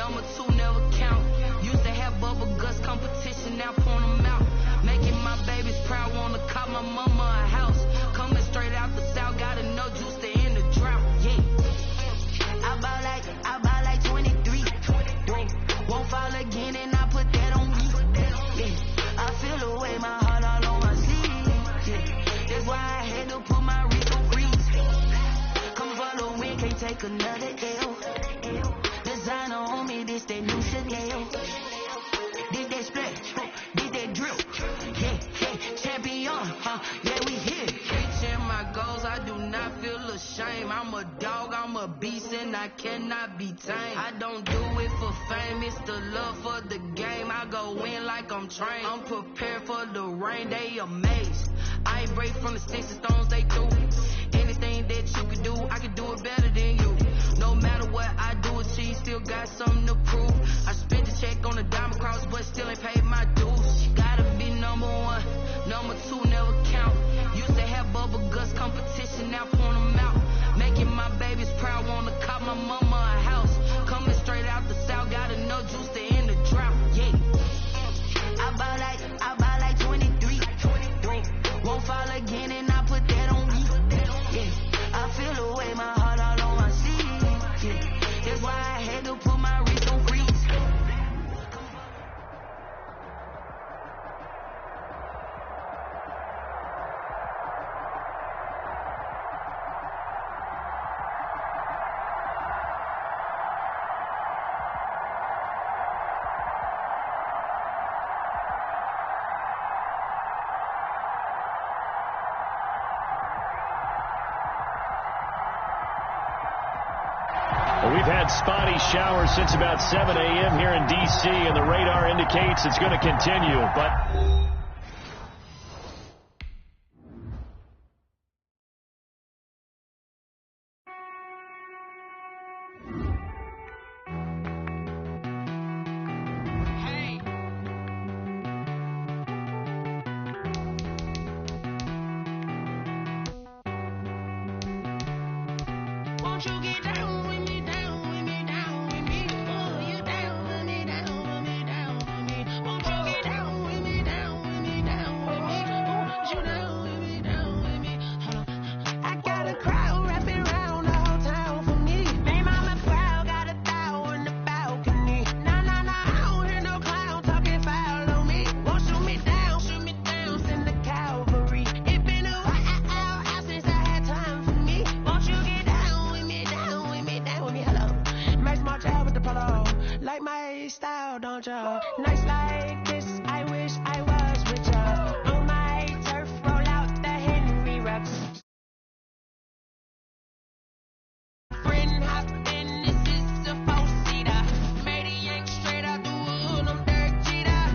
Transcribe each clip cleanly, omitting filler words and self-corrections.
Number 2 never count. Used to have bubble guts competition, now point them out. Making my babies proud, wanna call my mama a house. Coming straight out the south, gotta know juice to end the drought. Yeah. I bought like 23. Won't fall again and I put that on me. Yeah. I feel away, my heart all on my sleeve. Yeah. That's why I had to put my wrist on freeze. Come follow me, can't take another L. Designer on me, this that new Chanel. This that splash, this that drill. Yeah, champion, yeah, we here. Reaching my goals, I do not feel ashamed. I'm a dog, I'm a beast, and I cannot be tamed. I don't do it for fame, it's the love for the game. I go in like I'm trained. I'm prepared for the rain, they amazed. I ain't break from the sticks and stones they threw. Anything that you can do, I can do it better than you. No matter what I do, achieve, still got something to prove. I spent the check on the diamond cross, but still ain't paid my dues. Gotta be number 1, number 2 never count. Used to have bubble guts competition, now point them out. Making my babies proud, wanna call my mama a house. Coming straight out the south, gotta know juice to end the drought. Yeah. I bought like 23. Won't fall again and I put that on me. Yeah. I feel away, my heart all on my sleeve. Yeah. That's why I had to put my wrist on freeze. We've had spotty showers since about 7 a.m. here in D.C., and the radar indicates it's going to continue, but... Nights like this, I wish I was with ya. On my turf, roll out the Henry Rocks. Friend hop in, this is a 4-seater. Made a yank straight out the wood, I'm Derek Jeter.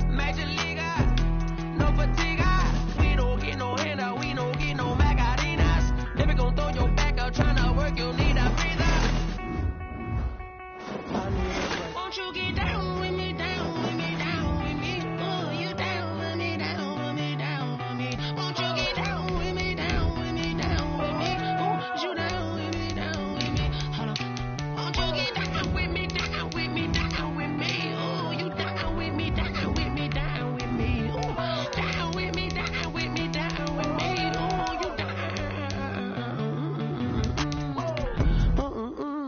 Major leaguer, no fatigue. We don't get no handout, we don't get no Macarinas. Never gon' throw your back out, tryna work, you need a breather. Won't you get down?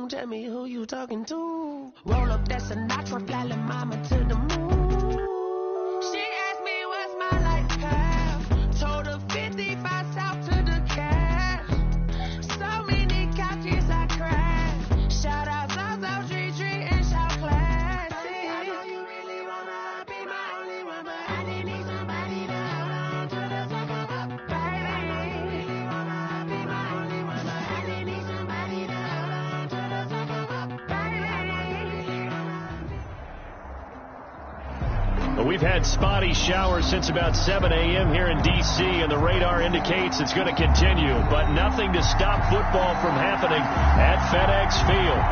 Tell me who you talking to. Roll up that Sinatra, fly la mama to the moon. She asked me what's my life path. Told her 55 south to the cash. So many couches I crashed. Shout out South Tree and shout class. I know you really wanna be my only one, but I didn't need somebody to hold on to the sucker. Baby, I know you really wanna be my only one, but I didn't need somebody to hold on to the sucker. But we've had spotty showers since about 7 a.m. here in D.C., and the radar indicates it's going to continue, but nothing to stop football from happening at FedEx Field.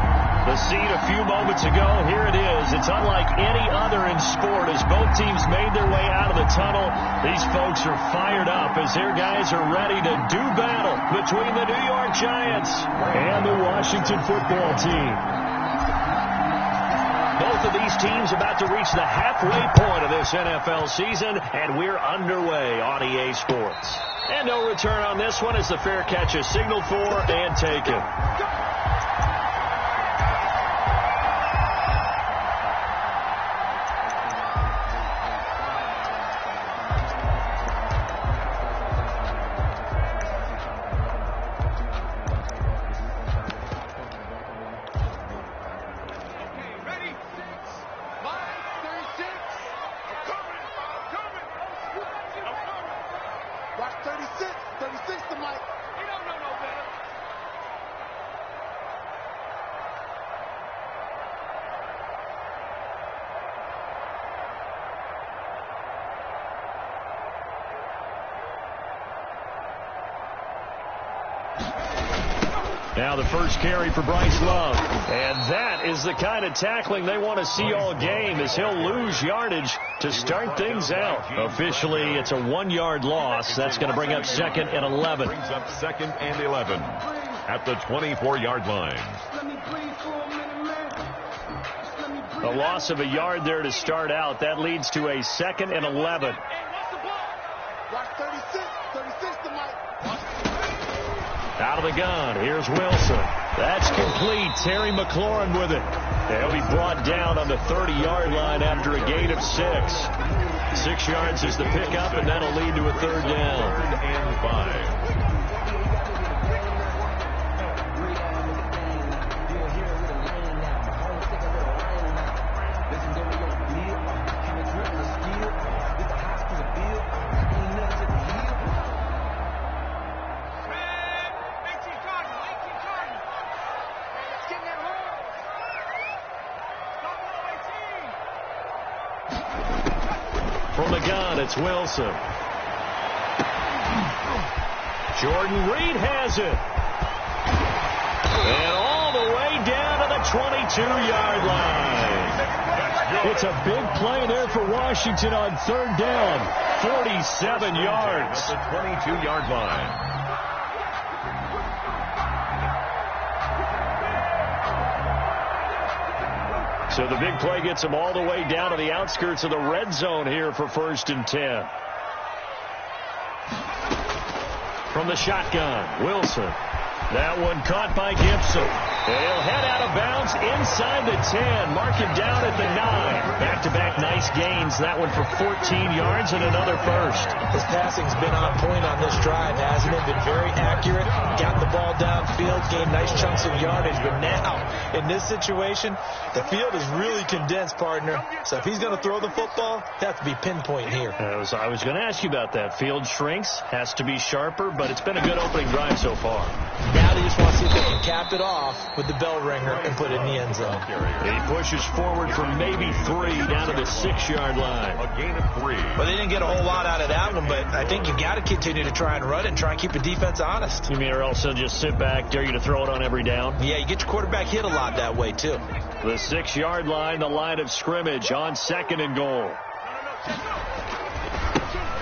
The scene a few moments ago, here it is. It's unlike any other in sport as both teams made their way out of the tunnel. These folks are fired up as their guys are ready to do battle between the New York Giants and the Washington football team. Both of these teams about to reach the halfway point of this NFL season, and we're underway on EA Sports. And no return on this one as the fair catch is signaled for and taken. Now the first carry for Bryce Love. And that is the kind of tackling they want to see all game, as he'll lose yardage to start things out. Officially, it's a 1-yard loss. That's going to bring up 2nd and 11. Brings up 2nd and 11 at the 24-yard line. A loss of a yard there to start out. That leads to a 2nd and 11. Out of the gun, here's Wilson. That's complete. Terry McLaurin with it. He'll be brought down on the 30-yard line after a gain of 6. 6 yards is the pickup, and that'll lead to a 3rd down. 3rd and 5. From the gun, it's Wilson. Jordan Reed has it. And all the way down to the 22-yard line. It's a big play there for Washington on 3rd down. 47 yards. The 22-yard line. So the big play gets them all the way down to the outskirts of the red zone here for 1st and 10. From the shotgun, Wilson. That one caught by Gibson. They'll head out of bounds inside the 10. Mark him down at the 9. Back-to-back nice gains. That one for 14 yards and another first. His passing's been on point on this drive, hasn't it? Been very accurate. Got the ball downfield, gained nice chunks of yardage. But now, in this situation, the field is really condensed, partner. So if he's going to throw the football, it has to be pinpoint here. I was going to ask you about that. Field shrinks, has to be sharper, but it's been a good opening drive so far. Now they just want to see if they can cap it off with the bell ringer and put it in the end zone. And he pushes forward for maybe 3 down to the 6-yard line. A gain of 3. Well, they didn't get a whole lot out of that one, but I think you got to continue to try and run it and try and keep the defense honest. You mean, or else they'll just sit back, dare you to throw it on every down? Yeah, you get your quarterback hit a lot that way, too. The 6-yard line, the line of scrimmage on 2nd and goal.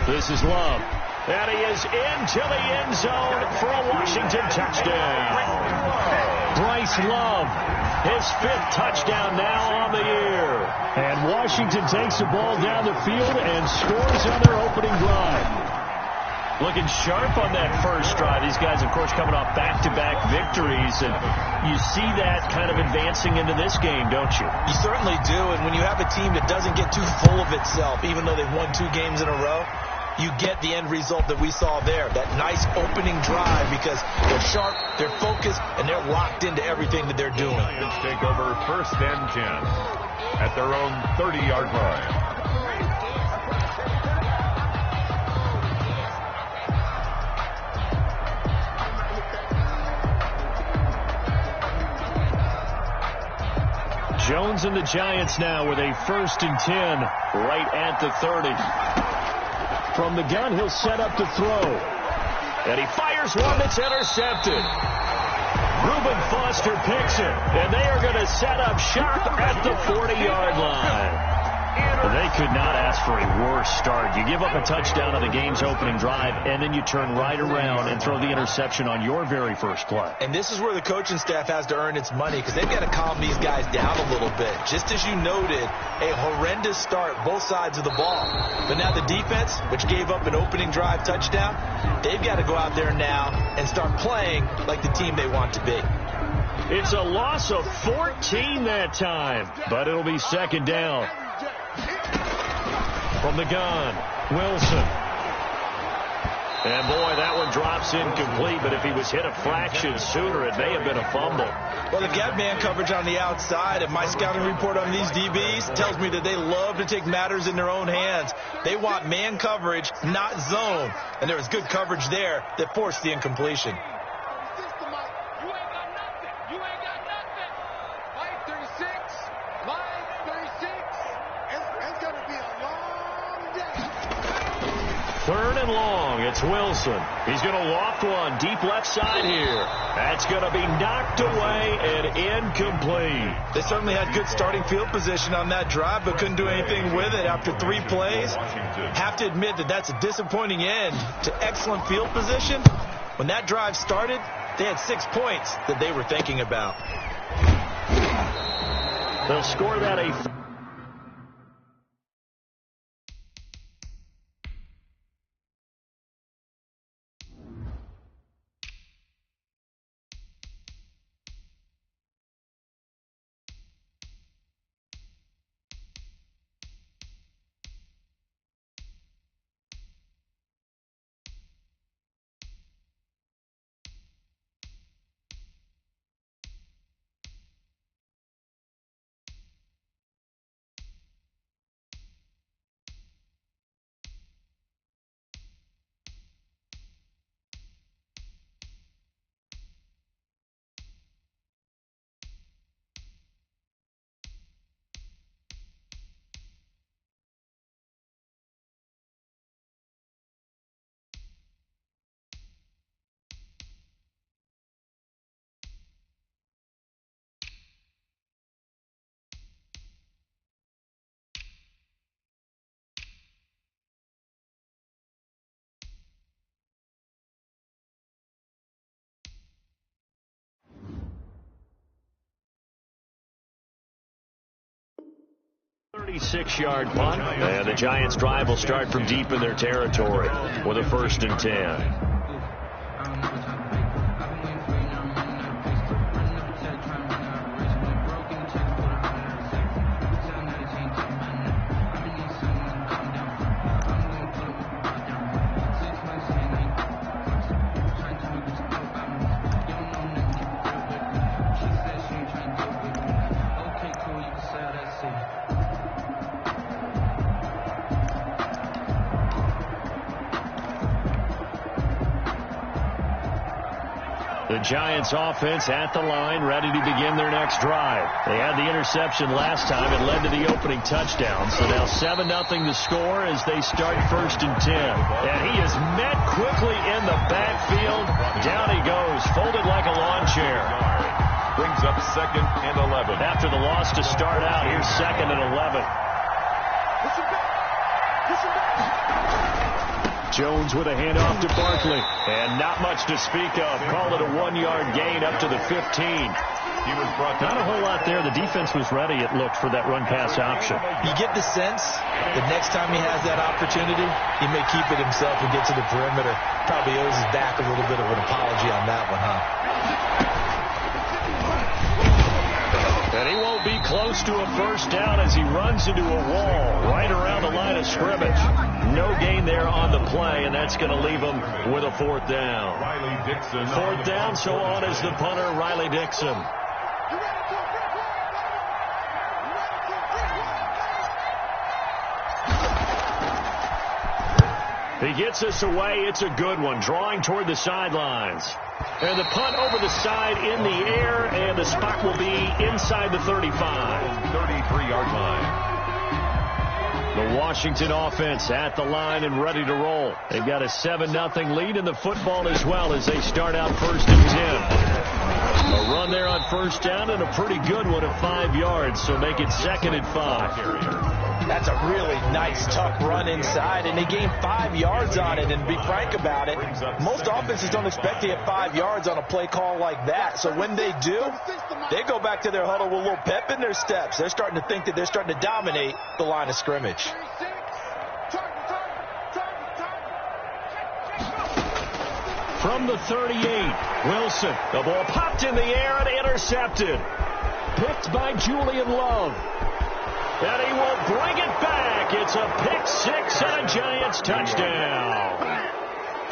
This is Love. And he is into the end zone for a Washington touchdown. Bryce Love, his 5th touchdown now on the year. And Washington takes the ball down the field and scores on their opening drive. Looking sharp on that first drive. These guys, of course, coming off back-to-back victories. And you see that kind of advancing into this game, don't you? You certainly do. And when you have a team that doesn't get too full of itself, even though they've won 2 games in a row, you get the end result that we saw there. That nice opening drive because they're sharp, they're focused, and they're locked into everything that they're doing. Lions take over 1st and 10 at their own 30-yard line. Jones and the Giants now with a 1st and 10 right at the 30. From the gun, he'll set up to throw. And he fires one that's intercepted. Reuben Foster picks it. And they are going to set up shop at the 40-yard line. They could not ask for a worse start. You give up a touchdown on the game's opening drive, and then you turn right around and throw the interception on your very first play. And this is where the coaching staff has to earn its money, because they've got to calm these guys down a little bit. Just as you noted, a horrendous start, both sides of the ball. But now the defense, which gave up an opening drive touchdown, they've got to go out there now and start playing like the team they want to be. It's a loss of 14 that time, but it'll be second down. From the gun, Wilson. And boy, that one drops incomplete, but if he was hit a fraction sooner, it may have been a fumble. Well, they've got man coverage on the outside, and my scouting report on these DBs tells me that they love to take matters in their own hands. They want man coverage, not zone. And there was good coverage there that forced the incompletion. Third and long, it's Wilson. He's going to loft one deep left side here. That's going to be knocked away and incomplete. They certainly had good starting field position on that drive, but couldn't do anything with it after 3 plays. Have to admit that that's a disappointing end to excellent field position. When that drive started, they had 6 points that they were thinking about. They'll score that a... ...36-yard punt, and the Giants' drive will start from deep in their territory with a 1st and 10. The Giants offense at the line, ready to begin their next drive. They had the interception last time. It led to the opening touchdown. So now 7-0 to score as they start 1st and 10. And he is met quickly in the backfield. Down he goes, folded like a lawn chair. Brings up 2nd and 11. After the loss to start out, here's 2nd and 11. Jones with a handoff to Barkley. And not much to speak of. Call it a 1-yard gain up to the 15. He was brought down. Not a whole lot there. The defense was ready, it looked, for that run-pass option. You get the sense that next time he has that opportunity, he may keep it himself and get to the perimeter. Probably owes his back a little bit of an apology on that one, huh? And he won't be close to a 1st down as he runs into a wall right around the line of scrimmage. No gain there on the play, and that's going to leave him with a 4th down. Riley Dixon. 4th down, so on is the punter, Riley Dixon. He gets us away. It's a good one, drawing toward the sidelines. And the punt over the side in the air, and the spot will be inside the 35. 33-yard line. The Washington offense at the line and ready to roll. They've got a 7-0 lead in the football as well as they start out 1st and 10. A run there on first down and a pretty good one at 5 yards, so make it 2nd and 5. That's a really nice, tough run inside, and they gained 5 yards on it. And to be frank about it, most offenses don't expect to get 5 yards on a play call like that. So when they do, they go back to their huddle with a little pep in their steps. They're starting to think that they're starting to dominate the line of scrimmage. From the 38, Wilson. The ball popped in the air and intercepted. Picked by Julian Love. And he will bring it back. It's a pick six and a Giants touchdown.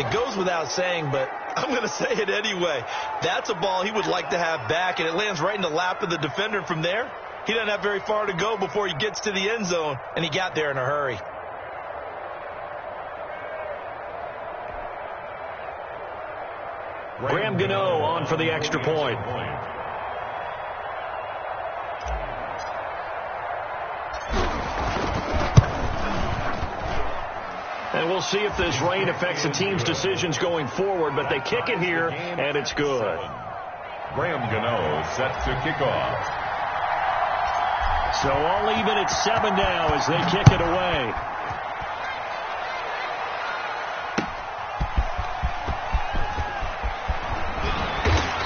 It goes without saying, but I'm going to say it anyway. That's a ball he would like to have back, and it lands right in the lap of the defender. From there, he doesn't have very far to go before he gets to the end zone, and he got there in a hurry. Graham Gano on for the extra point. And we'll see if this rain affects the team's decisions going forward, but they kick it here, and it's good. Graham Gano set to kick off. So all even at 7 now as they kick it away.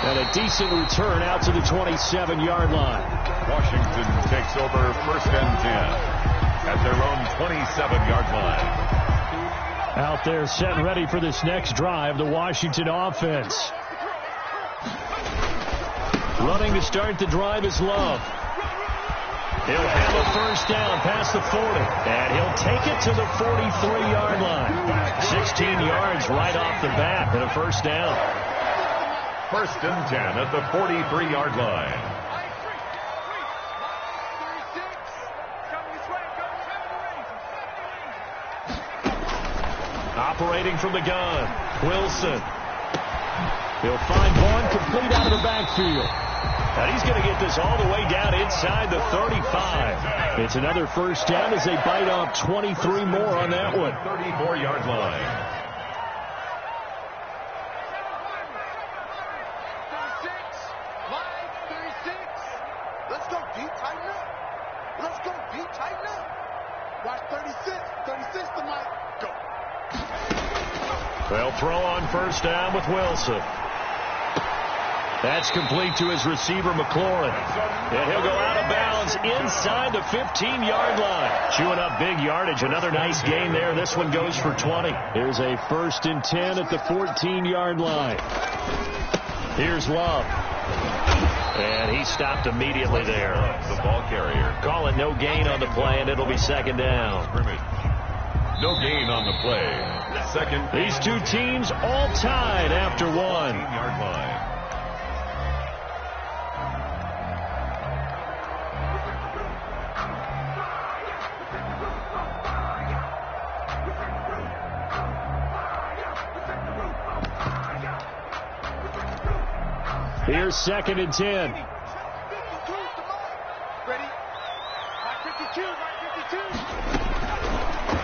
And a decent return out to the 27-yard line. Washington takes over 1st and 10 at their own 27-yard line. Out there set and ready for this next drive, the Washington offense. Running to start the drive is Love. He'll have a first down past the 40, and he'll take it to the 43-yard line. 16 yards right off the bat and a first down. 1st and 10 at the 43-yard line. Operating from the gun, Wilson. He'll find one complete out of the backfield. And he's going to get this all the way down inside the 35. It's another first down as they bite off 23 more on that one. 34-yard line. Let's go, D. Tighten up. Let's go, D. Tighten up. Watch 36. 36 tonight. Go. They'll throw on first down with Wilson. That's complete to his receiver, McLaurin. And he'll go out of bounds inside the 15-yard line. Chewing up big yardage. Another nice gain there. This one goes for 20. Here's a 1st and 10 at the 14-yard line. Here's Love. And he stopped immediately there. The ball carrier. Call it no gain on the play, and it'll be 2nd down. No gain on the play. 2nd. These two teams all tied after 1. 15-yard line. Here's 2nd and 10.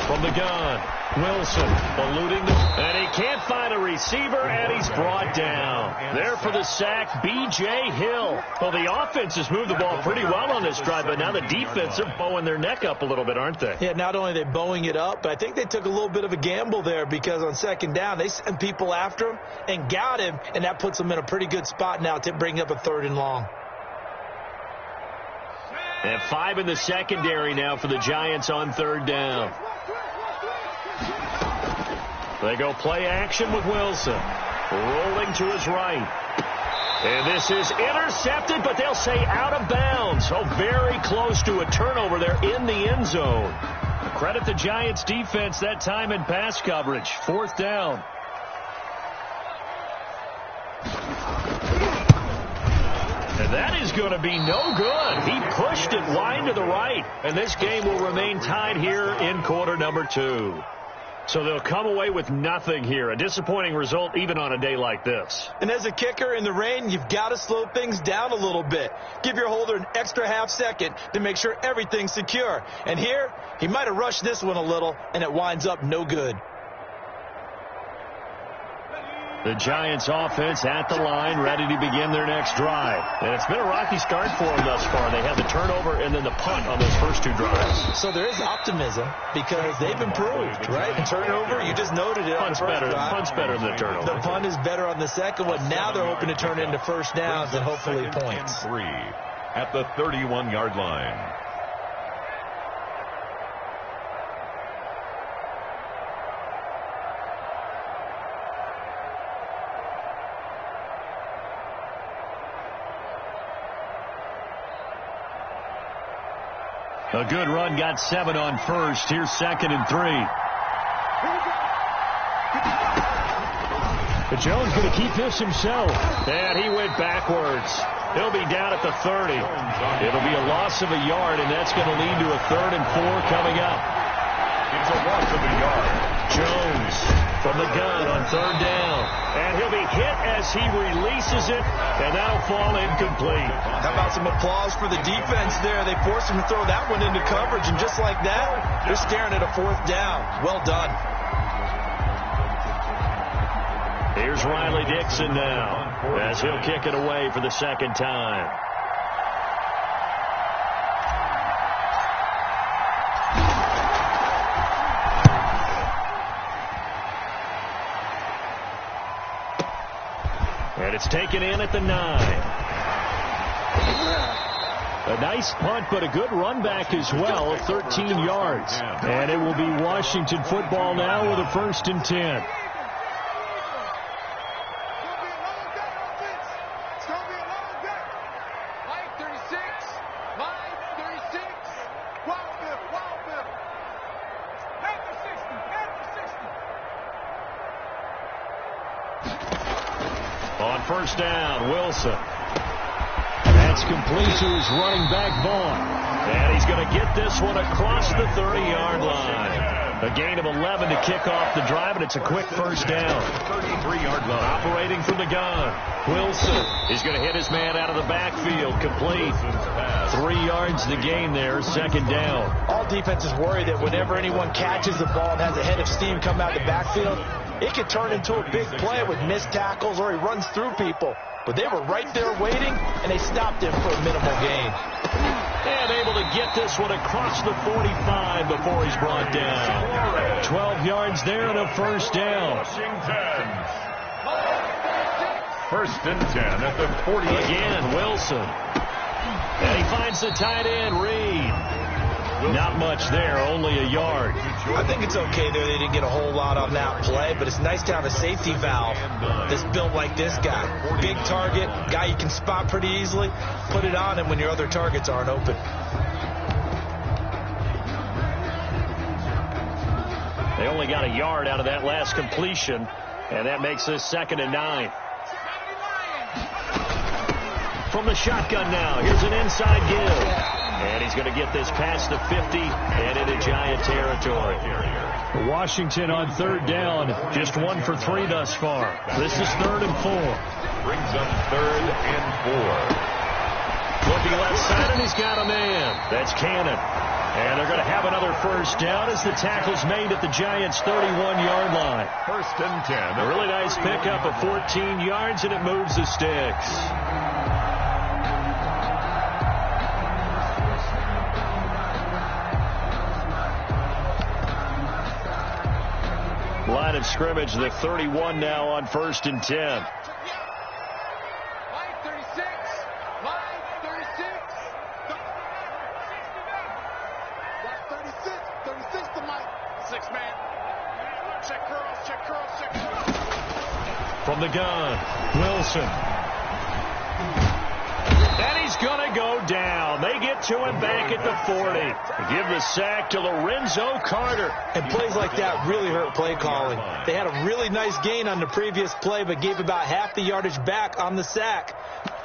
From the gun, Wilson eluding, and he can't find a receiver, and he's brought down. There for the sack, B.J. Hill. Well, the offense has moved the ball pretty well on this drive, but now the defense are bowing their neck up a little bit, aren't they? Yeah, not only are they bowing it up, but I think they took a little bit of a gamble there because on 2nd down, they sent people after him and got him, and that puts them in a pretty good spot now to bring up a 3rd and long. And 5 in the secondary now for the Giants on 3rd down. They go play action with Wilson. Rolling to his right. And this is intercepted, but they'll say out of bounds. Oh, very close to a turnover there in the end zone. Credit the Giants defense that time in pass coverage. 4th down. And that is going to be no good. He pushed it wide to the right. And this game will remain tied here in quarter number 2. So they'll come away with nothing here. A disappointing result even on a day like this. And as a kicker in the rain, you've got to slow things down a little bit. Give your holder an extra half second to make sure everything's secure. And here, he might have rushed this one a little, and it winds up no good. The Giants offense at the line, ready to begin their next drive. And it's been a rocky start for them thus far. They had the turnover and then the punt on those first two drives. So there is optimism because they've improved, right? Turnover, you just noted it. Punt's better than the turnover. The punt is better on the second one. Now they're hoping to turn it into first downs and hopefully points. 3 at the 31-yard line. A good run, got 7 on first. Here's 2nd and 3. But Jones going to keep this himself. And he went backwards. He'll be down at the 30. It'll be a loss of a yard, and that's going to lead to a 3rd and 4 coming up. It's a loss of a yard. Jones from the gun on 3rd down. And he'll be hit as he releases it, and that'll fall incomplete. How about some applause for the defense there? They forced him to throw that one into coverage, and just like that, they're staring at a 4th down. Well done. Here's Riley Dixon now, as he'll kick it away for the 2nd time. And it's taken in at the 9. A nice punt, but a good run back as well of 13 yards. And it will be Washington football now with a 1st and 10. On 1st down, Wilson. That's complete to his running back, Vaughn. And he's going to get this one across the 30-yard line. A gain of 11 to kick off the drive, and it's a quick 1st down. 33-yard line. Operating from the gun. Wilson is going to hit his man out of the backfield. Complete. 3 yards the gain there, 2nd down. All defenses worry that whenever anyone catches the ball and has a head of steam come out the backfield, it could turn into a big play with missed tackles or he runs through people. But they were right there waiting, and they stopped him for a minimal gain. And able to get this one across the 45 before he's brought down. 12 yards there and a 1st down. 1st and 10 at the 40. Again, Wilson. And he finds the tight end, Reed. Not much there, only a yard. I think it's okay there. They didn't get a whole lot on that play, but it's nice to have a safety valve that's built like this guy. Big target, guy you can spot pretty easily. Put it on him when your other targets aren't open. They only got a yard out of that last completion, and that makes this 2nd and 9. From the shotgun now, here's an inside give. And he's going to get this past the 50 and into Giant territory. Washington on 3rd down, just 1 for 3 thus far. This is 3rd and 4. Brings up 3rd and 4. Looking left side, and he's got a man. That's Cannon. And they're going to have another 1st down as the tackle's made at the Giants' 31-yard line. 1st and 10. A really nice pickup of 14 yards, and it moves the sticks. Line of scrimmage, the 31 now on 1st and 10. Line 36. Line 36. Got 36. 36 to Mike. 6-man. Check curls, check curls, check curls. From the gun, Wilson. And he's going to go down. They get to him back at the 40. Give the sack to Lorenzo Carter. And plays like that really hurt play calling. They had a really nice gain on the previous play, but gave about half the yardage back on the sack.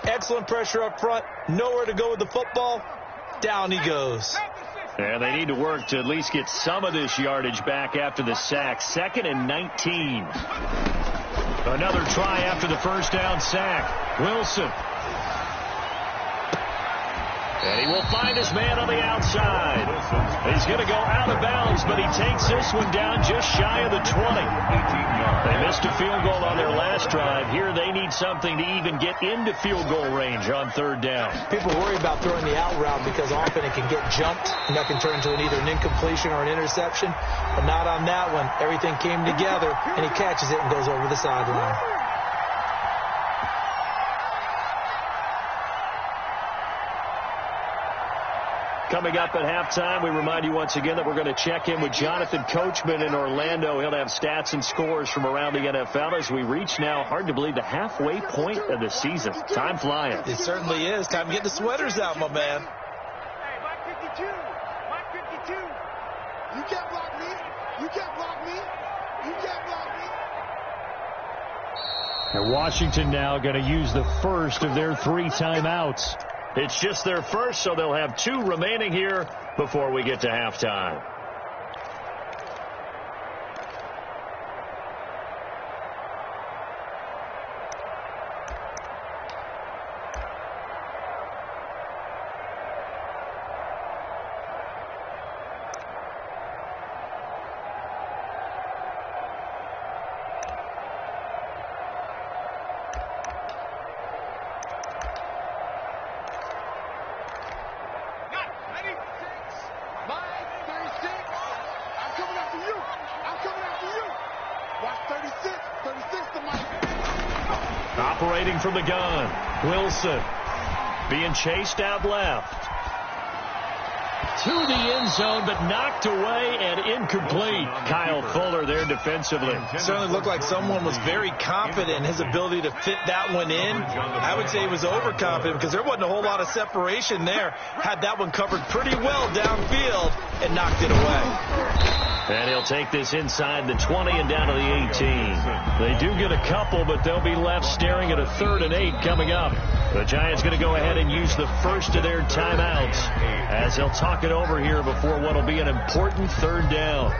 Excellent pressure up front. Nowhere to go with the football. Down he goes. And they need to work to at least get some of this yardage back after the sack. 2nd and 19. Another try after the 1st down sack. Wilson. And he will find his man on the outside. He's going to go out of bounds, but he takes this one down just shy of the 20. They missed a field goal on their last drive. Here they need something to even get into field goal range on third down. People worry about throwing the out route because often it can get jumped, and that can turn into either an incompletion or an interception. But not on that one. Everything came together, and he catches it and goes over the sideline. Coming up at halftime, we remind you once again that we're going to check in with Jonathan Coachman in Orlando. He'll have stats and scores from around the NFL as we reach now, hard to believe, the halfway point of the season. Time flying. It certainly is. Time to get the sweaters out, my man. Hey, Mike 52. Mike 52. You can't block me. You can't block me. You can't block me. And Washington now going to use the first of their 3 timeouts. It's just their first, so they'll have 2 remaining here before we get to halftime. Operating from the gun, Wilson being chased out left. To the end zone, but knocked away and incomplete. Kyle Fuller there defensively. Certainly looked like someone was very confident in his ability to fit that one in. I would say he was overconfident because there wasn't a whole lot of separation there. Had that one covered pretty well downfield and knocked it away. And he'll take this inside the 20 and down to the 18. They do get a couple, but they'll be left staring at a 3rd and 8 coming up. The Giants going to go ahead and use the first of their timeouts as they'll talk it over here before what will be an important 3rd down.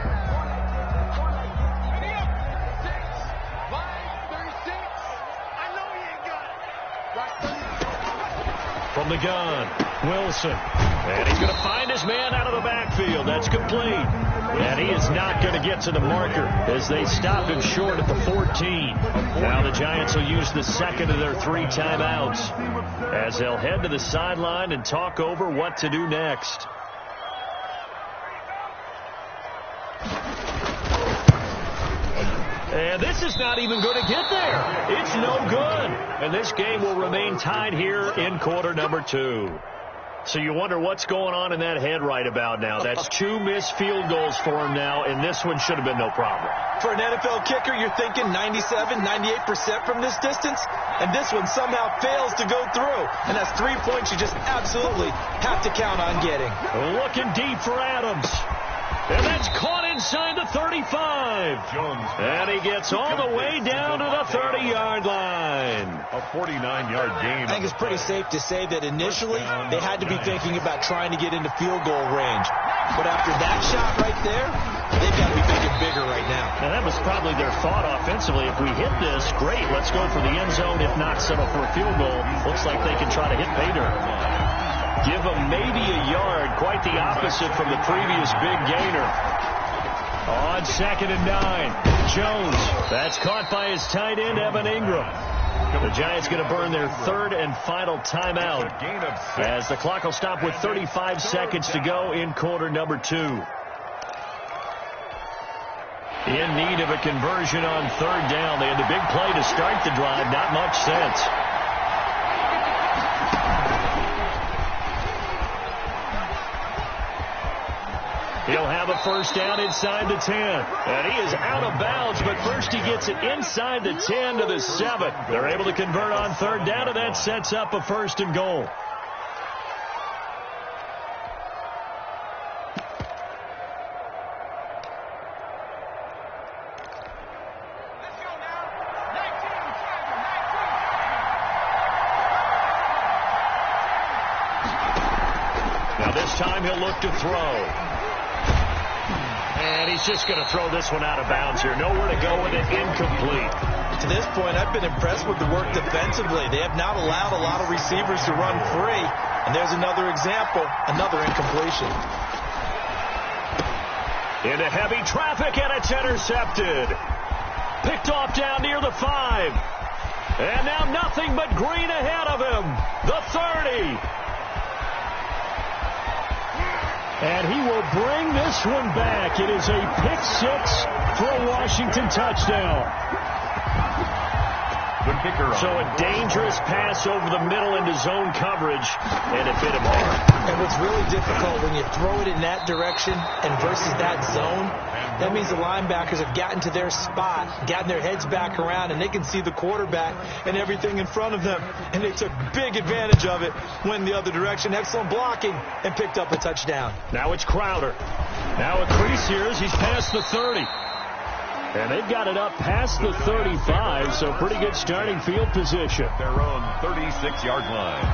From the gun, Wilson. And he's going to find his man out of the backfield. That's complete. And he is not going to get to the marker as they stop him short at the 14. Now the Giants will use the second of their 3 timeouts as they'll head to the sideline and talk over what to do next. And this is not even going to get there. It's no good. And this game will remain tied here in quarter number 2. So you wonder what's going on in that head right about now. That's 2 missed field goals for him now, and this one should have been no problem. For an NFL kicker, you're thinking 97, 98% from this distance, and this one somehow fails to go through. And that's 3 points you just absolutely have to count on getting. Looking deep for Adams. And that's caught inside the 35. Jones. And he gets all the way down to the 30-yard line. A 49-yard gain. I think it's pretty safe to say that initially they had to be thinking about trying to get into field goal range. But after that shot right there, they've got to be thinking bigger right now. And that was probably their thought offensively. If we hit this, great. Let's go for the end zone. If not, settle for a field goal. Looks like they can try to hit pay dirt. Give them maybe a yard. Quite the opposite from the previous big gainer. On 2nd and 9. Jones. That's caught by his tight end, Evan Ingram. The Giants going to burn their 3rd and final timeout as the clock will stop with 35 seconds to go in quarter number 2. In need of a conversion on 3rd down. They had the big play to start the drive. Not much sense. He'll have a first down inside the 10. And he is out of bounds, but first he gets it inside the 10 to the 7. They're able to convert on 3rd down, and that sets up a 1st and goal. Now this time he'll look to throw. And he's just going to throw this one out of bounds here. Nowhere to go with it. Incomplete. To this point, I've been impressed with the work defensively. They have not allowed a lot of receivers to run free. And there's another example, another incompletion. Into heavy traffic, and it's intercepted. Picked off down near the 5. And now nothing but green ahead of him. The 30. And he will bring this one back. It is a pick 6 for a Washington touchdown. So a dangerous pass over the middle into zone coverage, and it hit him hard. And what's really difficult when you throw it in that direction and versus that zone, that means the linebackers have gotten to their spot, gotten their heads back around, and they can see the quarterback and everything in front of them. And they took big advantage of it, went the other direction. Excellent blocking, and picked up a touchdown. Now it's Crowder. Now a crease here as he's past the 30. And they've got it up past the 35, so pretty good starting field position. Their own 36-yard line.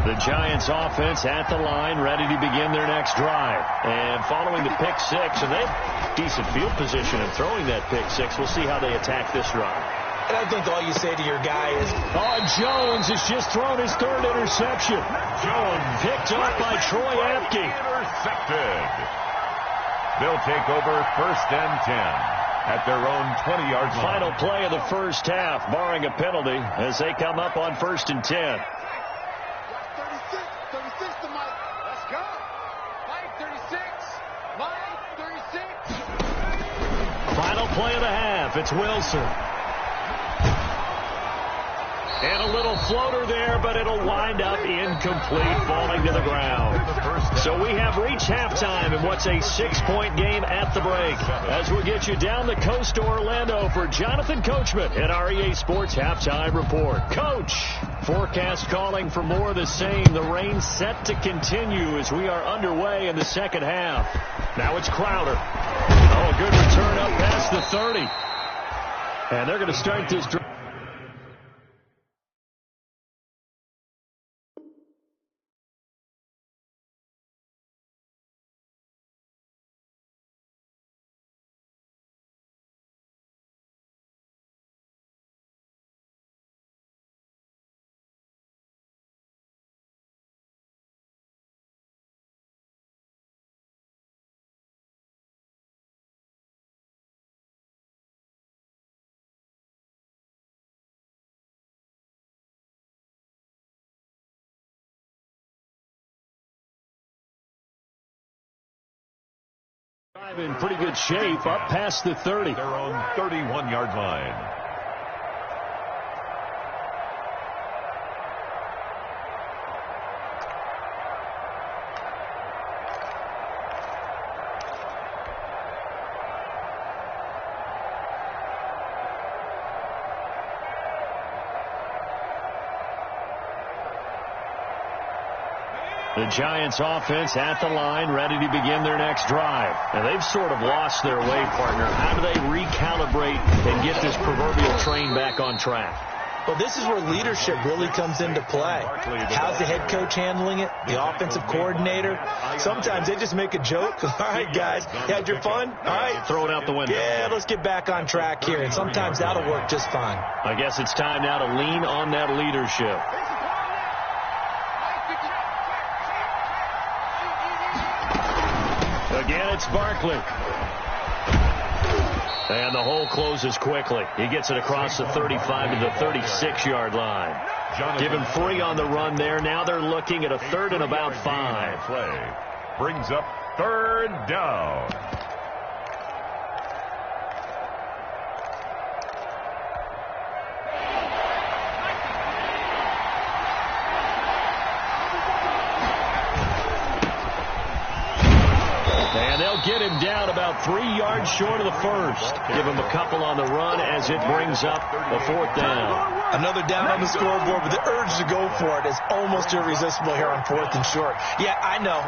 The Giants offense at the line, ready to begin their next drive. And following the pick 6, and they have decent field position in throwing that pick 6. We'll see how they attack this drive. And I think all you say to your guy is, Jones has just thrown his 3rd interception. Jones picked up by Troy Apke. Intercepted. They'll take over 1st and 10 at their own 20-yard line. Final play of the first half, barring a penalty, as they come up on 1st and 10. 36 to Mike. Let's go. Mike 36. Mike 36. Final play of the half. It's Wilson. And a little floater there, but it'll wind up incomplete, falling to the ground. So we have reached halftime in what's a 6-point game at the break. As we'll get you down the coast to Orlando for Jonathan Coachman at our EA Sports Halftime Report. Coach, forecast calling for more of the same. The rain set to continue as we are underway in the second half. Now it's Crowder. Oh, good return up past the 30. And they're going to start this drive. In pretty good shape, up past the 30. Their own 31-yard line. The Giants offense at the line, ready to begin their next drive. And they've sort of lost their way, partner. How do they recalibrate and get this proverbial train back on track? Well, this is where leadership really comes into play. How's the head coach handling it? The offensive coordinator? Sometimes they just make a joke. All right, guys, you had your fun? All right. Throw it out the window. Yeah, let's get back on track here. And sometimes that'll work just fine. I guess it's time now to lean on that leadership. Again, it's Barkley. And the hole closes quickly. He gets it across the 35 to the 36-yard line. Give him free on the run there. Now they're looking at a 3rd and about 5. Play brings up 3rd down. And they'll get him down about 3 yards short of the first. Give him a couple on the run as it brings up a 4th down. Another down on the scoreboard, but the urge to go for it is almost irresistible here on 4th and short. Yeah, I know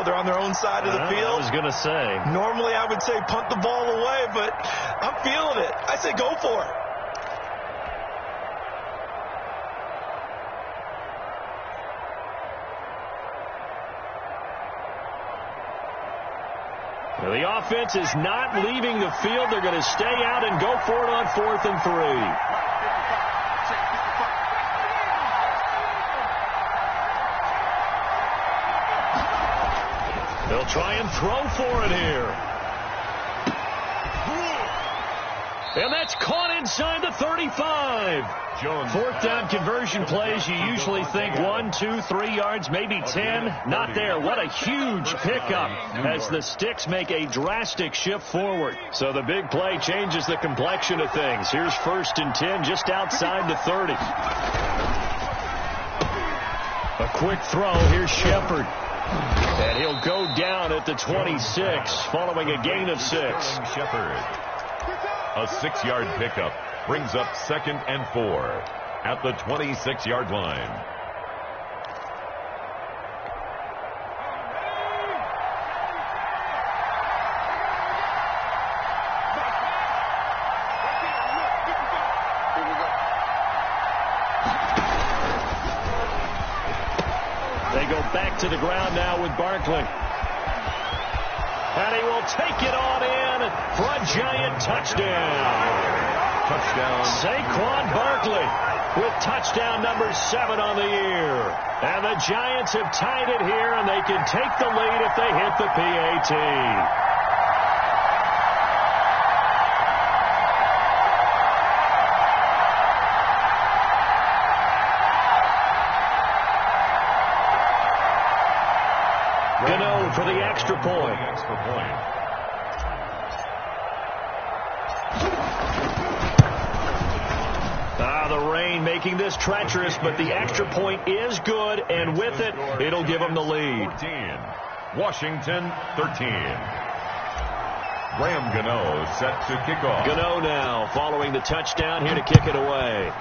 they're on their own side of the field. I was going to say. Normally I would say punt the ball away, but I'm feeling it. I say go for it. The offense is not leaving the field. They're going to stay out and go for it on 4th and 3. They'll try and throw for it here. And that's caught inside the 35. Fourth down conversion plays, you usually think 1, 2, 3 yards, maybe 10. Not there. What a huge pickup as the Sticks make a drastic shift forward. So the big play changes the complexion of things. Here's 1st and 10 just outside the 30. A quick throw. Here's Shepard. And he'll go down at the 26 following a gain of 6. Shepard. A 6-yard pickup brings up 2nd and 4 at the 26-yard line. They go back to the ground now with Barkley. And he will take it on in for a giant touchdown. Touchdown. Saquon Barkley with touchdown number 7 on the year. And the Giants have tied it here, and they can take the lead if they hit the PAT. Gano for the extra point. The rain making this treacherous, but the extra point is good, and with it, it'll give them the lead. 14. Washington 13. Graham Gano set to kick off. Gano now following the touchdown here to kick it away.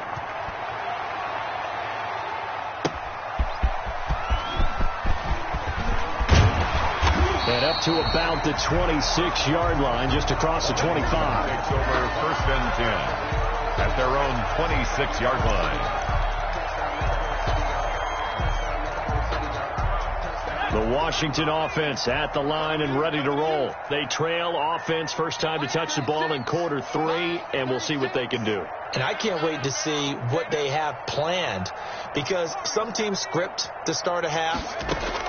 And up to about the 26-yard line, just across the 25. Takes over 1st and 10 at their own 26-yard line. The Washington offense at the line and ready to roll. They trail offense, first time to touch the ball in quarter 3, and we'll see what they can do. And I can't wait to see what they have planned, because some teams script to start a half.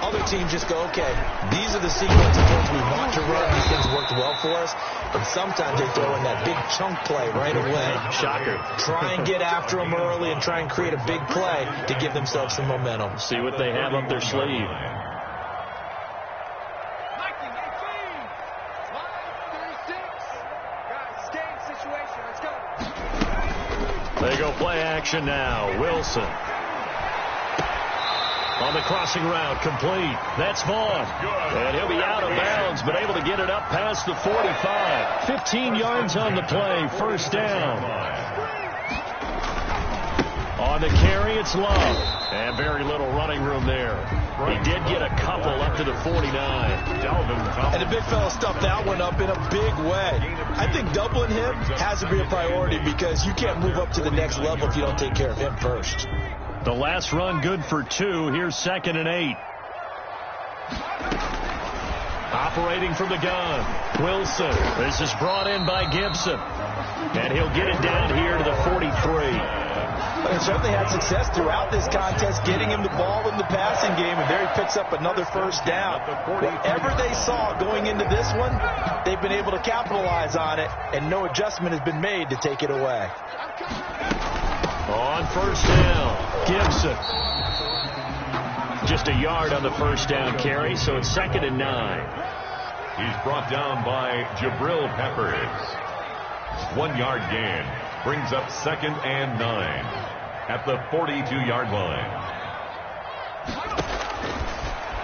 Other teams just go, okay, these are the sequence of things we want to run. These things worked well for us. And sometimes they throw in that big chunk play right away. Shocker. Try and get after them early and try and create a big play to give themselves some momentum. See what they have up their sleeve. They go play action now. Wilson. On the crossing route, complete. That's Vaughn. And he'll be out of bounds, but able to get it up past the 45. 15 yards on the play, first down. On the carry, it's Love. And very little running room there. He did get a couple up to the 49. And the big fella stuffed that one up in a big way. I think doubling him has to be a priority, because you can't move up to the next level if you don't take care of him first. The last run good for 2. Here's 2nd and 8. Operating from the gun. Wilson. This is brought in by Gibson. And he'll get it down here to the 43. They certainly had success throughout this contest, getting him the ball in the passing game, and there he picks up another first down. Whatever they saw going into this one, they've been able to capitalize on it, and no adjustment has been made to take it away. On first down, Gibson. Just a yard on the first down carry, so it's 2nd and 9. He's brought down by Jabril Peppers. 1-yard gain brings up 2nd and 9 at the 42-yard line.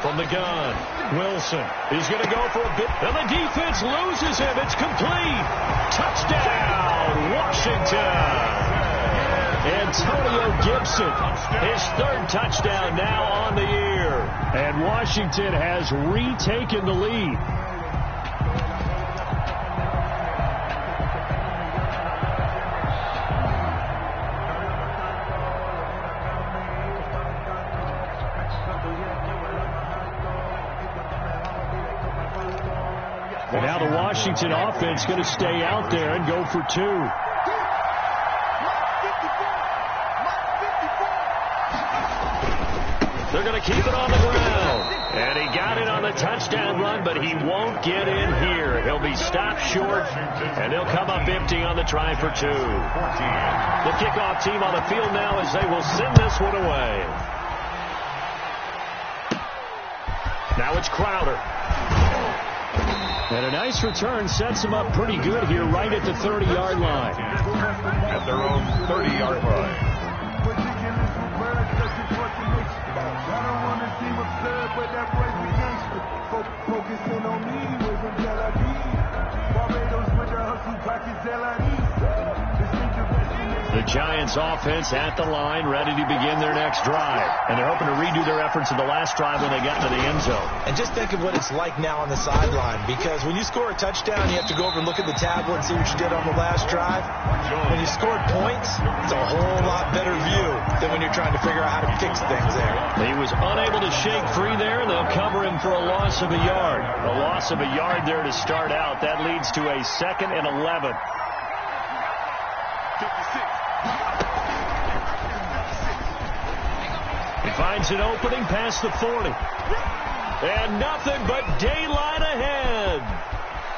From the gun, Wilson is going to go for a bit, and the defense loses him. It's complete. Touchdown, Washington. Antonio Gibson, his 3rd touchdown now on the year. And Washington has retaken the lead. And now the Washington offense going to stay out there and go for 2. They're going to keep it on the ground. And he got it on the touchdown run, but he won't get in here. He'll be stopped short, and they'll come up empty on the try for 2. The kickoff team on the field now as they will send this one away. Now it's Crowder. And a nice return sets them up pretty good here right at the 30-yard line. At their own 30-yard line. The Giants offense at the line, ready to begin their next drive. And they're hoping to redo their efforts in the last drive when they got into the end zone. And just think of what it's like now on the sideline, because when you score a touchdown, you have to go over and look at the tablet and see what you did on the last drive. When you scored points, it's a whole lot better view than when you're trying to figure out how to fix things there. He was unable to shake free there. They'll cover him for a loss of a yard. A loss of a yard there to start out. That leads to a 2nd and 11. He finds an opening past the 40. And nothing but daylight ahead.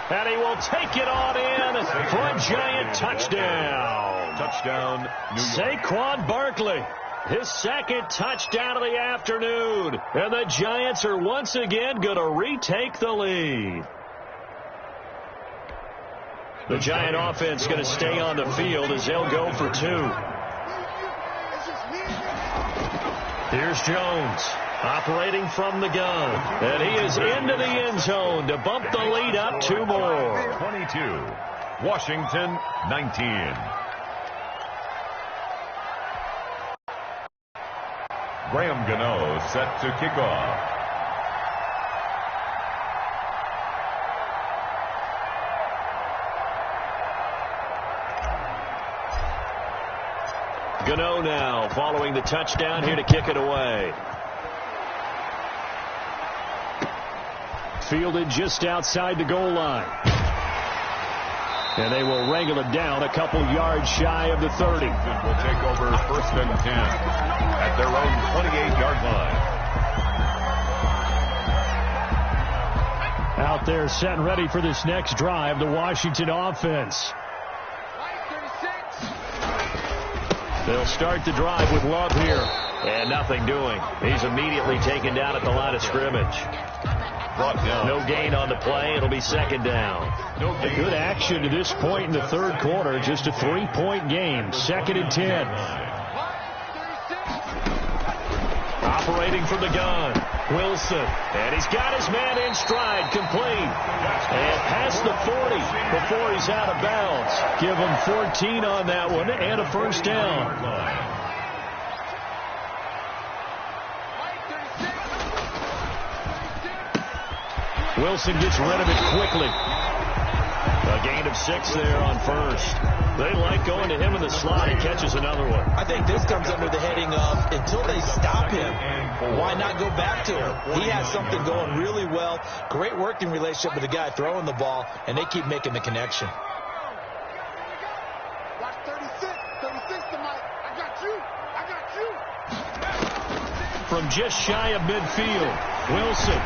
And he will take it on in for a Giant touchdown. Touchdown, New York. Saquon Barkley, his 2nd touchdown of the afternoon. And the Giants are once again going to retake the lead. The Giant offense going to stay on the field as they'll go for 2. Here's Jones, operating from the gun. And he is into the end zone to bump the lead up 2 more. 22, Washington 19. Graham Gano set to kick off. Gano now following the touchdown here to kick it away. Fielded just outside the goal line. And they will wrangle it down a couple yards shy of the 30. Will take over 1st and 10 at their own 28-yard line. Out there set and ready for this next drive, the Washington offense. They'll start the drive with Love here. And nothing doing. He's immediately taken down at the line of scrimmage. Brought down. No gain on the play. It'll be 2nd down. Good action to this point in the 3rd quarter. Just a 3-point game. 2nd and 10. Operating from the gun. Wilson. And he's got his man in stride. Complete. And past the 40 before he's out of bounds. Give him 14 on that one and a 1st down. Wilson gets rid of it quickly. A gain of 6 there on 1st. They like going to him in the slot. He catches another one. I think this comes under the heading of until they stop him, why not go back to him? He has something going really well. Great working relationship with the guy throwing the ball, and they keep making the connection. Watch 36 to Mike. I got you. From just shy of midfield, Wilson.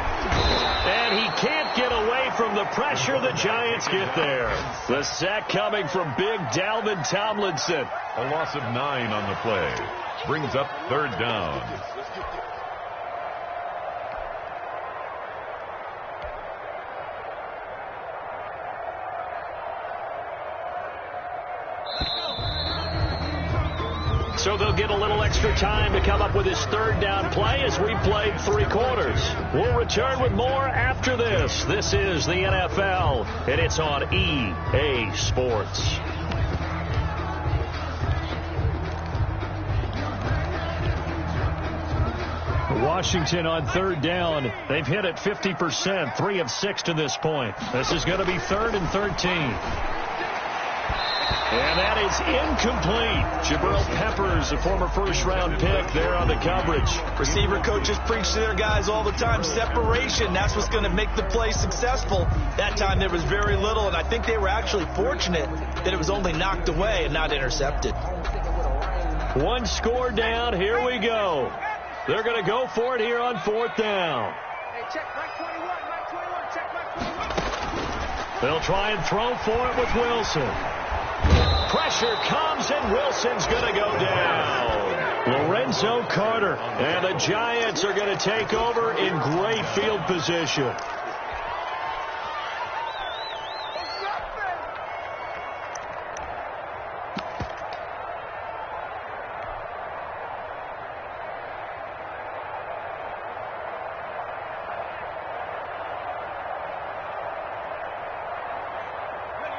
And he can't get away from the pressure. The Giants get there. The sack coming from big Dalvin Tomlinson. A loss of 9 on the play. Brings up 3rd down. So they'll get a little extra time to come up with his 3rd down play as we played 3 quarters. We'll return with more after this. This is the NFL, and it's on EA Sports. Washington on 3rd down. They've hit it 50%, 3 of 6 to this point. This is going to be 3rd and 13. And that is incomplete. Jabril Peppers, a former 1st-round pick there on the coverage. Receiver coaches preach to their guys all the time. Separation, that's what's going to make the play successful. That time there was very little, and I think they were actually fortunate that it was only knocked away and not intercepted. 1 score down. Here we go. They're going to go for it here on 4th down. They'll try and throw for it with Wilson. Pressure comes, and Wilson's going to go down. Lorenzo Carter. And the Giants are going to take over in great field position.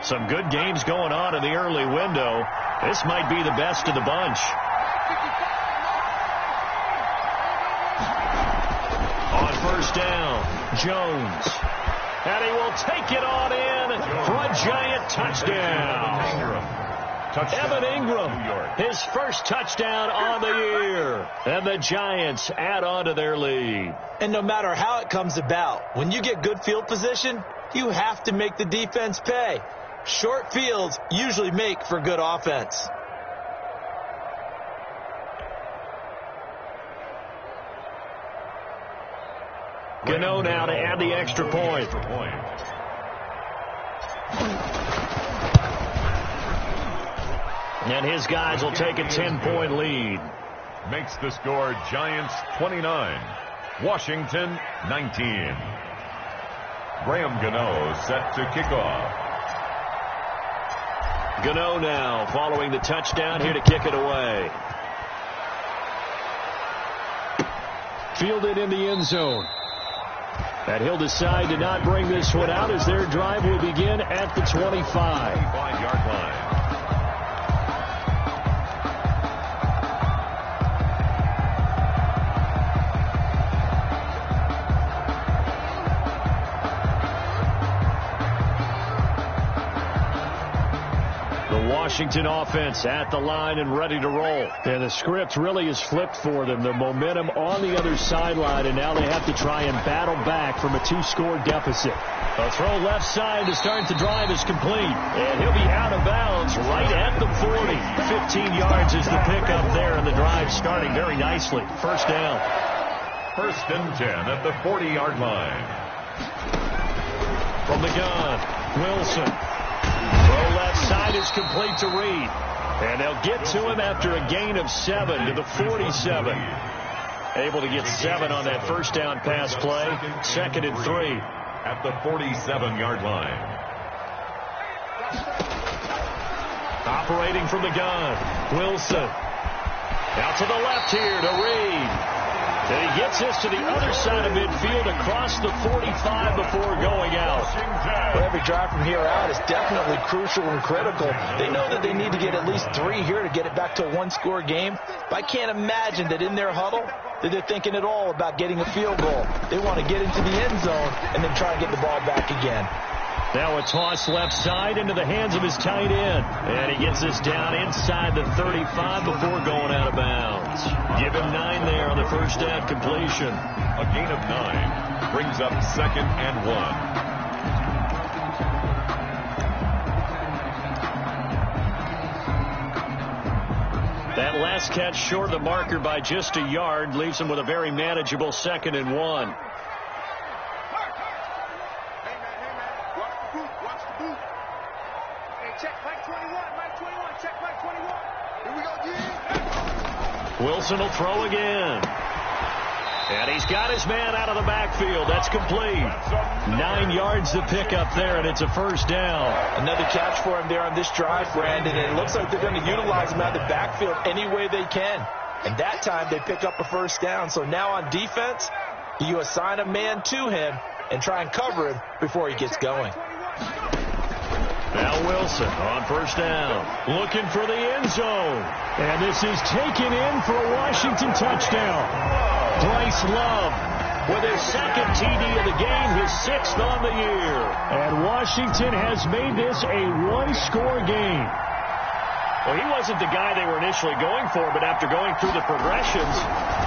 Some good games going on in the early window. This might be the best of the bunch. On first down, Jones. And he will take it on in for a Giant touchdown. Evan Ingram, his first touchdown on the year. And the Giants add on to their lead. And no matter how it comes about, when you get good field position, you have to make the defense pay. Short fields usually make for good offense. Gano now to add the extra point. And his guys will take a 10-point lead. Makes the score Giants 29, Washington 19. Graham Gano set to kick off. Gano now following the touchdown, here to kick it away. Fielded in the end zone. And he'll decide to not bring this one out as their drive will begin at the 25-yard line. Washington offense at the line and ready to roll. And the script really is flipped for them. The momentum on the other sideline, and now they have to try and battle back from a 2-score deficit. A throw left side to start the drive is complete. And he'll be out of bounds right at the 40. 15 yards is the pickup there, and the drive starting very nicely. First down. First and 10 at the 40-yard line. From the gun, Wilson. Throw left side is complete to Reed. And they'll get to him after a gain of 7 to the 47. Able to get 7 on that first down pass play. Second and 3. At the 47-yard line. Operating from the gun, Wilson. Out to the left here to Reed. And he gets this to the other side of midfield across the 45 before going out. Well, every drive from here out is definitely crucial and critical. They know that they need to get at least 3 here to get it back to a 1-score game. But I can't imagine that in their huddle that they're thinking at all about getting a field goal. They want to get into the end zone and then try to get the ball back again. Now a toss left side into the hands of his tight end. And he gets this down inside the 35 before going out of bounds. Give him 9 there on the first down completion. A gain of 9 brings up second and 1. That last catch short of the marker by just a yard leaves him with a very manageable second and 1. Wilson will throw again. And he's got his man out of the backfield. That's complete. 9 yards to pick up there, and it's a first down. Another catch for him there on this drive, Brandon. And it looks like they're going to utilize him out of the backfield any way they can. And that time they pick up a first down. So now on defense, you assign a man to him and try and cover him before he gets going. Now Wilson on first down, looking for the end zone. And this is taken in for a Washington touchdown. Bryce Love with his second TD of the game, his 6th on the year. And Washington has made this a 1-score game. Well, he wasn't the guy they were initially going for, but after going through the progressions,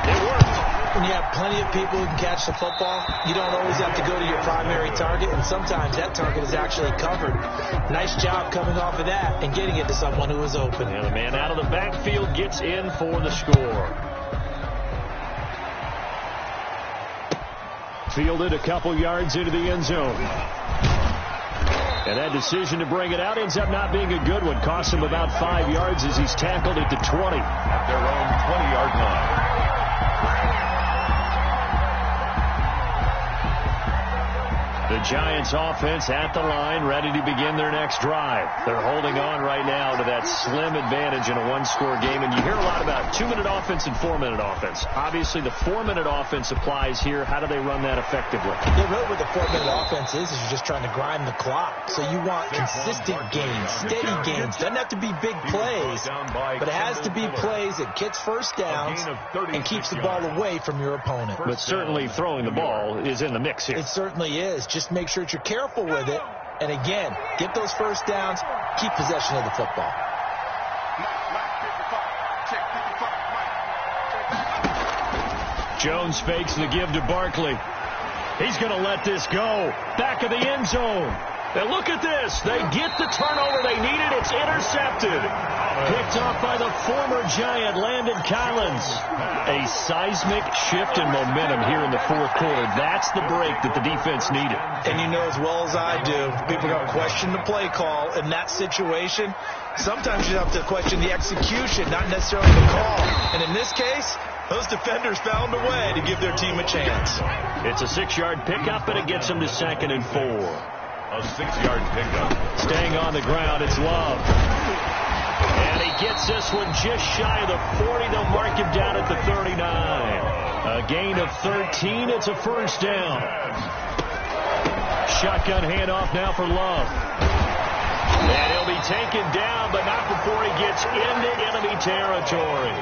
it worked. When you have plenty of people who can catch the football, you don't always have to go to your primary target, and sometimes that target is actually covered. Nice job coming off of that and getting it to someone who was open. And the man out of the backfield gets in for the score. Fielded a couple yards into the end zone. And that decision to bring it out ends up not being a good one. Costs him about 5 yards as he's tackled at the 20. At their own 20-yard line. The Giants offense at the line, ready to begin their next drive. They're holding on right now to that slim advantage in a one-score game. And you hear a lot about 2-minute offense and 4-minute offense. Obviously, the 4-minute offense applies here. How do they run that effectively? Yeah, really what the 4-minute offense is you're just trying to grind the clock. So you want consistent gains, steady gains. Doesn't have to be big plays, but it has to be plays that gets first downs and keeps the ball away from your opponent. But certainly throwing the ball is in the mix here. It certainly is. Just make sure that you're careful with it. And again, get those first downs, keep possession of the football. Jones fakes the give to Barkley. He's going to let this go. Back of the end zone. And look at this. They get the turnover they needed. It's intercepted. Picked off by the former Giant, Landon Collins. A seismic shift in momentum here in the fourth quarter. That's the break that the defense needed. And you know as well as I do, people are going to question the play call in that situation. Sometimes you have to question the execution, not necessarily the call. And in this case, those defenders found a way to give their team a chance. It's a 6-yard pickup, and it gets them to 2nd and 4. A 6-yard pickup. Staying on the ground, it's Love. And he gets this one just shy of the 40. They'll mark him down at the 39. A gain of 13. It's a first down. Shotgun handoff now for Love. And he'll be taken down, but not before he gets into enemy territory.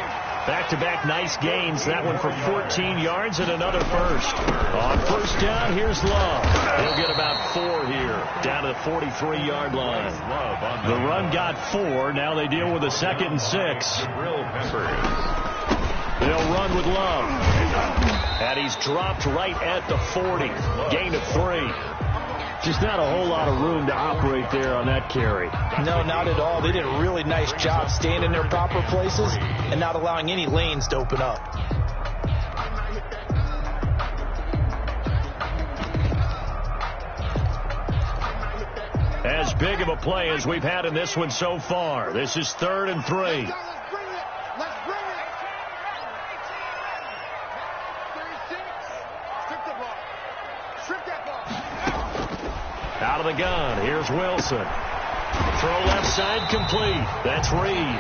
Back-to-back nice gains. That one for 14 yards and another first. On first down, here's Love. He'll get about 4 here, down to the 43-yard line. The run got 4. Now they deal with a 2nd and 6. They'll run with Love. And he's dropped right at the 40. Gain of 3. Just not a whole lot of room to operate there on that carry. No, not at all. They did a really nice job staying in their proper places and not allowing any lanes to open up. As big of a play as we've had in this one so far. This is 3rd and 3. Out of the gun, here's Wilson. Throw left side complete. That's Reed.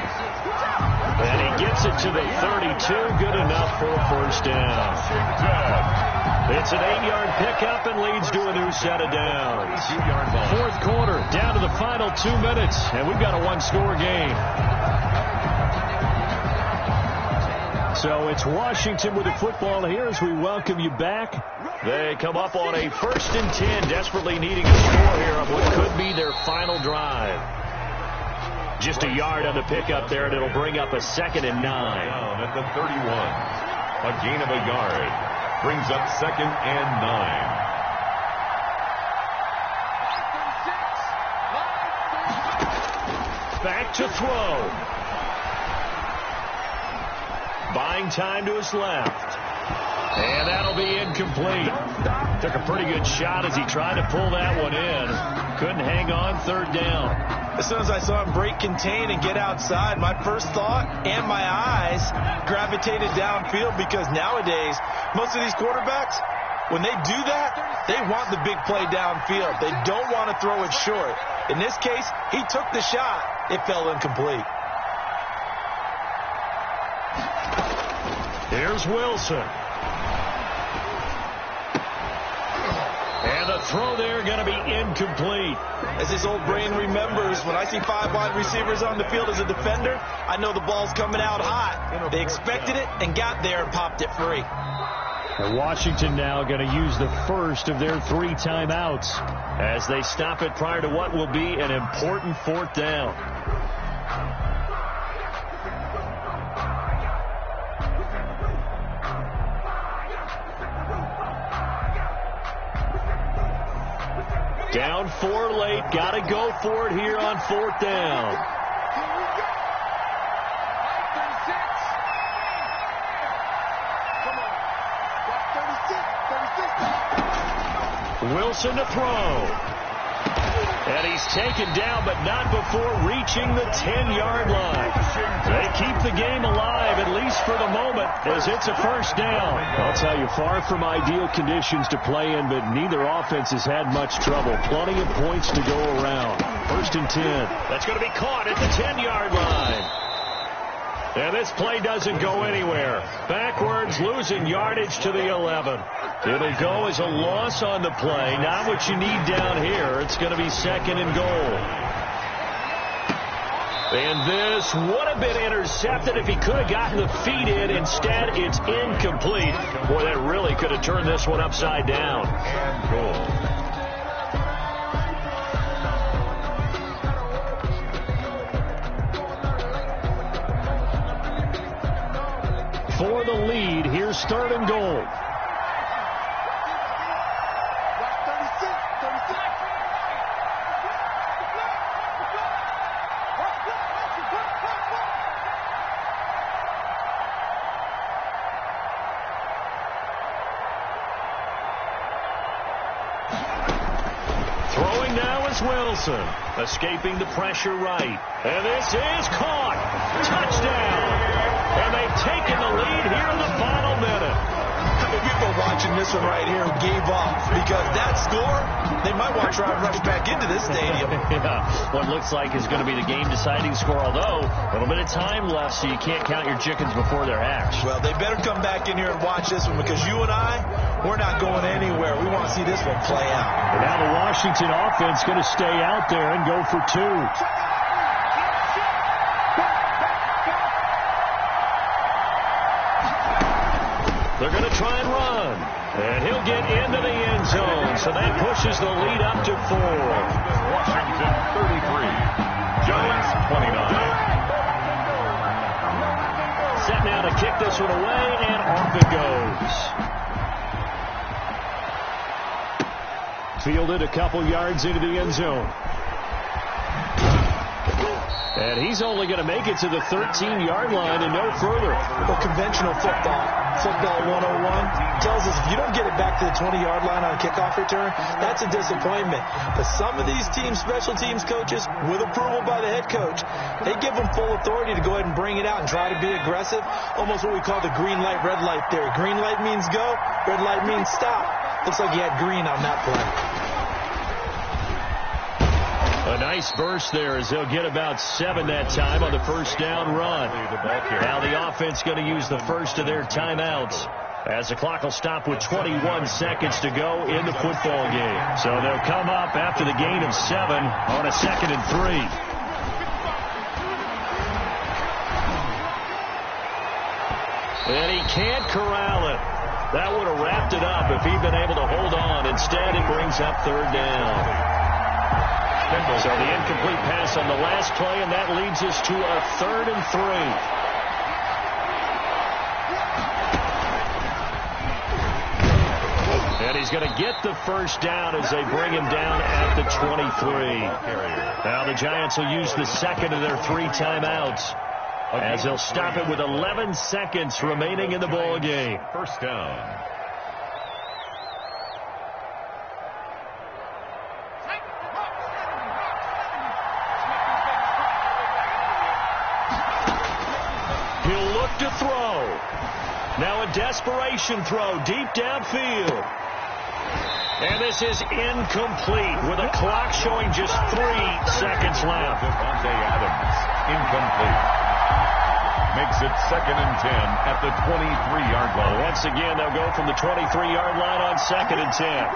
And he gets it to the 32. Good enough for a first down. It's an 8-yard pickup and leads to a new set of downs. Fourth quarter, down to the final 2 minutes, and we've got a one-score game. So it's Washington with the football here as we welcome you back. They come up on a 1st and 10, desperately needing a score here on what could be their final drive. Just a yard on the pickup there, and it'll bring up a 2nd and 9. Down at the 31. A gain of a yard. Brings up 2nd and 9. Back to throw. Buying time to his left. And that'll be incomplete. Took a pretty good shot as he tried to pull that one in. Couldn't hang on, 3rd down. As soon as I saw him break contain and get outside, my first thought and my eyes gravitated downfield, because nowadays, most of these quarterbacks, when they do that, they want the big play downfield. They don't want to throw it short. In this case, he took the shot. It fell incomplete. Here's Wilson. And the throw there going to be incomplete. As his old brain remembers, when I see 5 wide receivers on the field as a defender, I know the ball's coming out hot. They expected it and got there and popped it free. And Washington now going to use the first of their 3 timeouts as they stop it prior to what will be an important 4th down. Down 4 late. Got to go for it here on 4th down. Wilson to throw. And he's taken down, but not before reaching the 10-yard line. They keep the game alive, at least for the moment, as it's a first down. I'll tell you, far from ideal conditions to play in, but neither offense has had much trouble. Plenty of points to go around. 1st and 10. That's going to be caught at the 10-yard line. And this play doesn't go anywhere. Backwards, losing yardage to the 11. It'll go as a loss on the play. Not what you need down here. It's going to be 2nd and goal. And this would have been intercepted if he could have gotten the feet in. Instead, it's incomplete. Boy, that really could have turned this one upside down. And goal. For the lead, here's 3rd and goal. Throwing now is Wilson, escaping the pressure right. And this is caught. Touchdown. And they've taken the lead here in the final minute. How many people watching this one right here gave up? Because that score, they might want to try and rush back into this stadium. Yeah, what looks like is going to be the game-deciding score, although a little bit of time left, so you can't count your chickens before they're hatched. Well, they better come back in here and watch this one, because you and I, we're not going anywhere. We want to see this one play out. And now the Washington offense going to stay out there and go for 2. They're going to try and run. And he'll get into the end zone. So that pushes the lead up to 4. Washington 33. Giants 29. Set now to kick this one away, and off it goes. Fielded a couple yards into the end zone. And he's only going to make it to the 13-yard line and no further. Well, conventional football 101, tells us if you don't get it back to the 20-yard line on a kickoff return, that's a disappointment. But some of these teams, special teams coaches, with approval by the head coach, they give them full authority to go ahead and bring it out and try to be aggressive. Almost what we call the green light, red light theory. Green light means go, red light means stop. Looks like he had green on that play. A nice burst there as they'll get about 7 that time on the first down run. Now the offense going to use the first of their timeouts as the clock will stop with 21 seconds to go in the football game. So they'll come up after the gain of 7 on a 2nd and 3. And he can't corral it. That would have wrapped it up if he'd been able to hold on. Instead, it brings up 3rd down. So the incomplete pass on the last play, and that leads us to a 3rd and 3. And he's going to get the first down as they bring him down at the 23. Now the Giants will use the second of their 3 timeouts as they'll stop it with 11 seconds remaining in the ball game. First down. He'll look to throw. Now a desperation throw deep downfield. And this is incomplete with a clock showing just 3 seconds left. Devontae Adams, incomplete. Makes it 2nd and 10 at the 23-yard line. Once again, they'll go from the 23-yard line on 2nd and 10.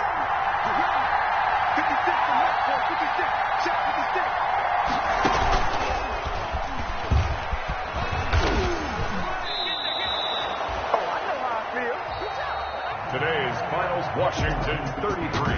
Today's finals, Washington 33,